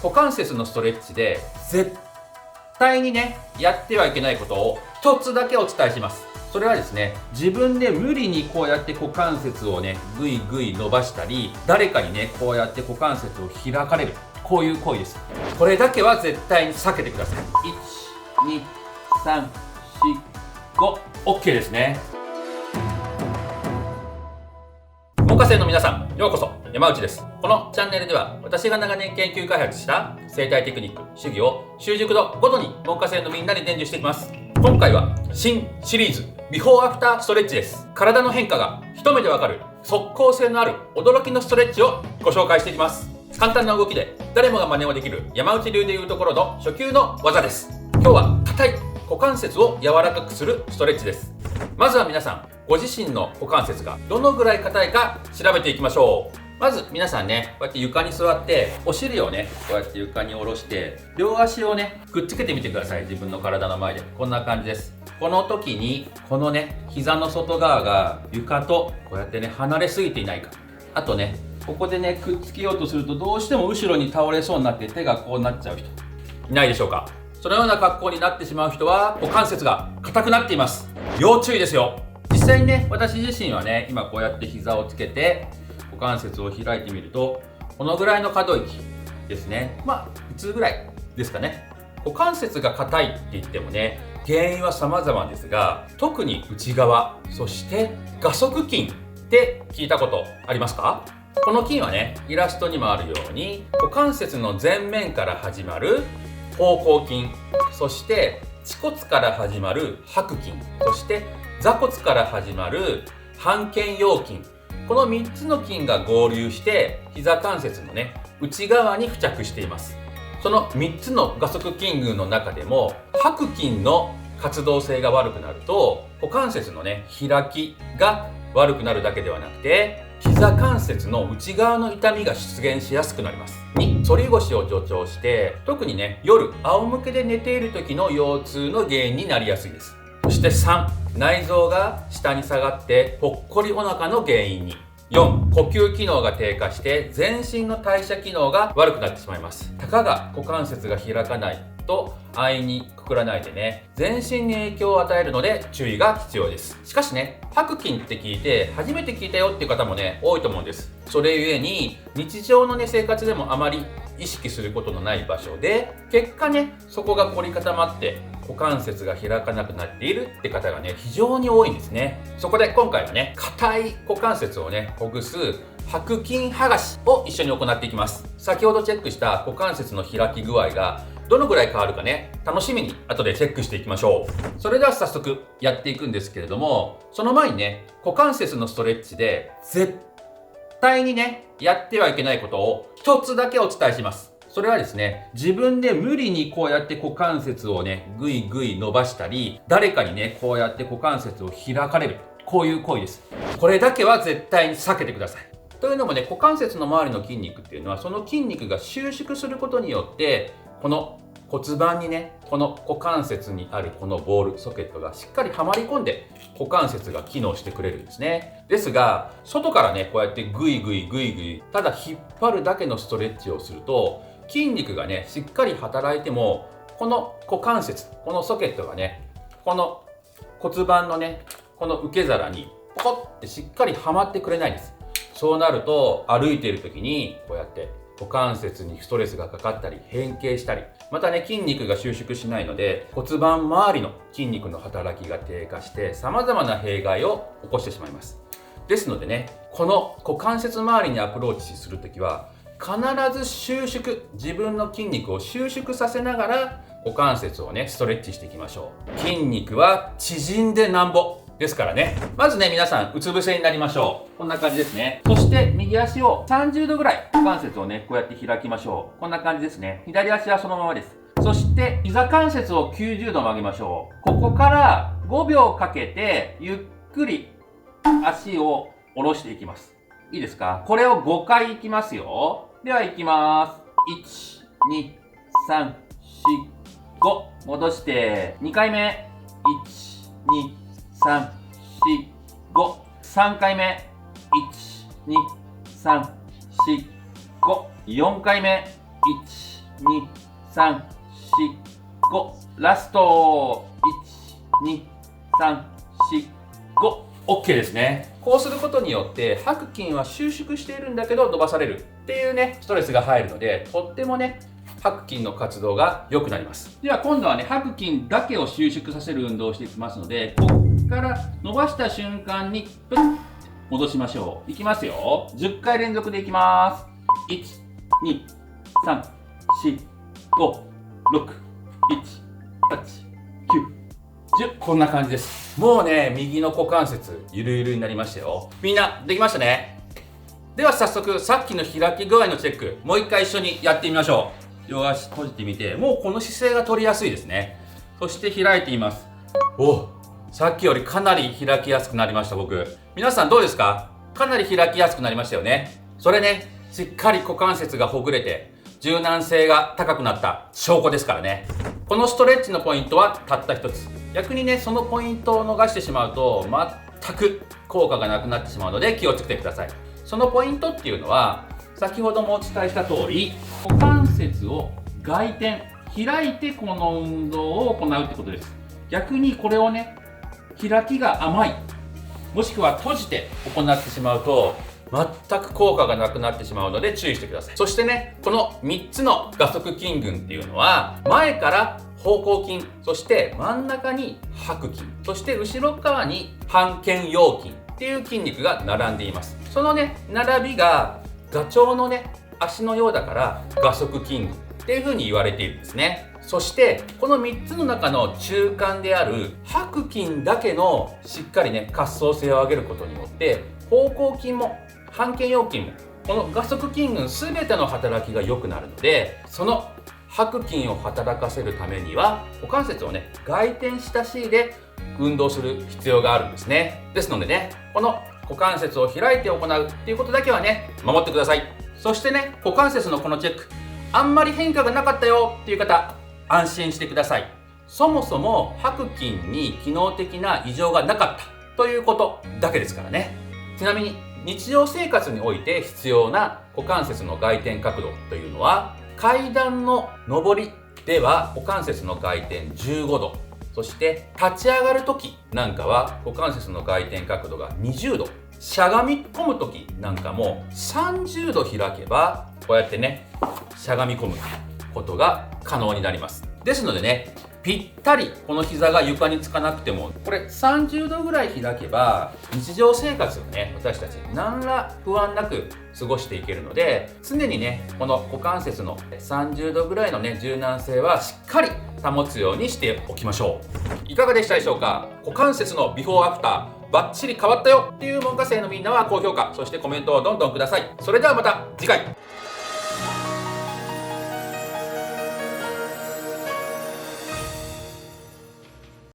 股関節のストレッチで絶対にね、やってはいけないことを一つだけお伝えします。それはですね、自分で無理にこうやって股関節をね、ぐいぐい伸ばしたり、誰かにね、こうやって股関節を開かれる。こういう行為です。これだけは絶対に避けてください。1、2、3、4、5。OK ですね。門下生の皆さん、ようこそ。山内です。このチャンネルでは、私が長年研究開発した整体テクニック、手技を習熟度ごとに門下生のみんなに伝授していきます。今回は新シリーズビフォーアフターストレッチです。体の変化が一目でわかる即効性のある驚きのストレッチをご紹介していきます。簡単な動きで誰もが真似をできる山内流でいうところの初級の技です。今日は硬い股関節を柔らかくするストレッチです。まずは皆さん、ご自身の股関節がどのぐらい硬いか調べていきましょう。まず皆さんね、こうやって床に座ってお尻をね、こうやって床に下ろして両足をね、くっつけてみてください。自分の体の前でこんな感じです。この時にこのね、膝の外側が床とこうやってね、離れすぎていないか。あとね、ここでね、くっつけようとするとどうしても後ろに倒れそうになって手がこうなっちゃう人いないでしょうか。そのような格好になってしまう人は股関節が硬くなっています。要注意ですよ。実際にね、私自身はね、今こうやって膝をつけて股関節を開いてみると、このぐらいの可動域ですね。まあ普通ぐらいですかね。股関節が硬いって言ってもね、原因は様々ですが、特に内側、そして画側筋って聞いたことありますか？この筋はね、イラストにもあるように股関節の前面から始まる方向筋、そして恥骨から始まる白筋、そして座骨から始まる半腱腰筋、この3つの筋が合流して膝関節のね、内側に付着しています。その3つの画側筋群の中でも白筋の活動性が悪くなると、股関節のね、開きが悪くなるだけではなくて、膝関節の内側の痛みが出現しやすくなります。2、反り腰を助長して、特にね、夜仰向けで寝ている時の腰痛の原因になりやすいです。そして3、内臓が下に下がってぽっこりお腹の原因に。4、呼吸機能が低下して全身の代謝機能が悪くなってしまいます。たかが股関節が開かないと安易にくくらないでね、全身に影響を与えるので注意が必要です。しかしね、白筋って聞いて初めて聞いたよっていう方もね、多いと思うんです。それゆえに日常のね、生活でもあまり意識することのない場所で、結果ね、そこが凝り固まって股関節が開かなくなっているって方がね、非常に多いんですね。そこで今回はね、硬い股関節をね、ほぐす白筋剥がしを一緒に行っていきます。先ほどチェックした股関節の開き具合がどのぐらい変わるかね、楽しみに後でチェックしていきましょう。それでは早速やっていくんですけれども、その前にね、股関節のストレッチで絶対にね、やってはいけないことを一つだけお伝えします。それはですね、自分で無理にこうやって股関節をね、ぐいぐい伸ばしたり、誰かにね、こうやって股関節を開かれる。こういう行為です。これだけは絶対に避けてください。というのもね、股関節の周りの筋肉っていうのは、その筋肉が収縮することによって、この骨盤にね、この股関節にあるこのボール、ソケットがしっかりはまり込んで、股関節が機能してくれるんですね。ですが、外からね、こうやってぐいぐいぐいぐい、ただ引っ張るだけのストレッチをすると、筋肉がね、しっかり働いても、この股関節、このソケットがね、この骨盤のね、この受け皿にポコッてしっかりはまってくれないんです。そうなると、歩いている時にこうやって股関節にストレスがかかったり変形したり、またね、筋肉が収縮しないので骨盤周りの筋肉の働きが低下して様々な弊害を起こしてしまいます。ですのでね、この股関節周りにアプローチするときは必ず収縮、自分の筋肉を収縮させながら股関節をね、ストレッチしていきましょう。筋肉は縮んでなんぼですからね。まずね、皆さんうつ伏せになりましょう。こんな感じですね。そして右足を30度ぐらい股関節をね、こうやって開きましょう。こんな感じですね。左足はそのままです。そして膝関節を90度曲げましょう。ここから5秒かけてゆっくり足を下ろしていきます。いいですか？これを5回いきますよ。では行きます。1、2、3、4、5。戻して、2回目。1、2、3、4、5。3回目。1、2、3、4、5。4回目。1、2、3、4、5。ラスト。1、2、3、4、5。OK ですね。こうすることによって白筋は収縮しているんだけど伸ばされるっていうね、ストレスが入るので、とってもね、白筋の活動が良くなります。では今度はね、白筋だけを収縮させる運動をしていきますので、こっから伸ばした瞬間にプッ戻しましょう。いきますよ。10回連続でいきます。1、2、3、4、5、6、1、8、9、10。こんな感じです。もうね、右の股関節ゆるゆるになりましたよ。みんなできましたね。では早速さっきの開き具合のチェック、もう一回一緒にやってみましょう。両足閉じてみて、もうこの姿勢が取りやすいですね。そして開いてみます。さっきよりかなり開きやすくなりました。僕、皆さんどうですか？かなり開きやすくなりましたよね。それね、しっかり股関節がほぐれて柔軟性が高くなった証拠ですからね。このストレッチのポイントはたった一つ。逆にね、そのポイントを逃してしまうと全く効果がなくなってしまうので気をつけてください。そのポイントっていうのは、先ほどもお伝えした通り、股関節を外転、開いてこの運動を行うってことです。逆にこれをね、開きが甘い、もしくは閉じて行ってしまうと全く効果がなくなってしまうので注意してください。そしてね、この3つの臥側筋群っていうのは、前から方向筋、そして真ん中に白筋、そして後ろ側に半腱腰筋っていう筋肉が並んでいます。そのね、並びがガチョウのね、足のようだから臥側筋群っていう風に言われているんですね。そしてこの3つの中の中間である白筋だけのしっかりね、滑走性を上げることによって方向筋も半腱腰筋もこの臥側筋群全ての働きが良くなるので、その白筋を働かせるためには股関節をね、外転した姿勢で運動する必要があるんですね。ですのでね、この股関節を開いて行うっていうことだけはね、守ってください。そしてね、股関節のこのチェック、あんまり変化がなかったよっていう方、安心してください。そもそも白筋に機能的な異常がなかったということだけですからね。ちなみに日常生活において必要な股関節の外転角度というのは、階段の上りでは股関節の外転15度、そして立ち上がる時なんかは股関節の外転角度が20度、しゃがみ込む時なんかも30度開けばこうやってね、しゃがみ込むことが可能になります。ですのでね、ぴったりこの膝が床につかなくても、これ30度ぐらい開けば日常生活をね、私たち何ら不安なく過ごしていけるので、常にね、この股関節の30度ぐらいのね、柔軟性はしっかり保つようにしておきましょう。いかがでしたでしょうか？股関節のビフォーアフターバッチリ変わったよっていう門下生のみんなは高評価、そしてコメントをどんどんください。それではまた次回。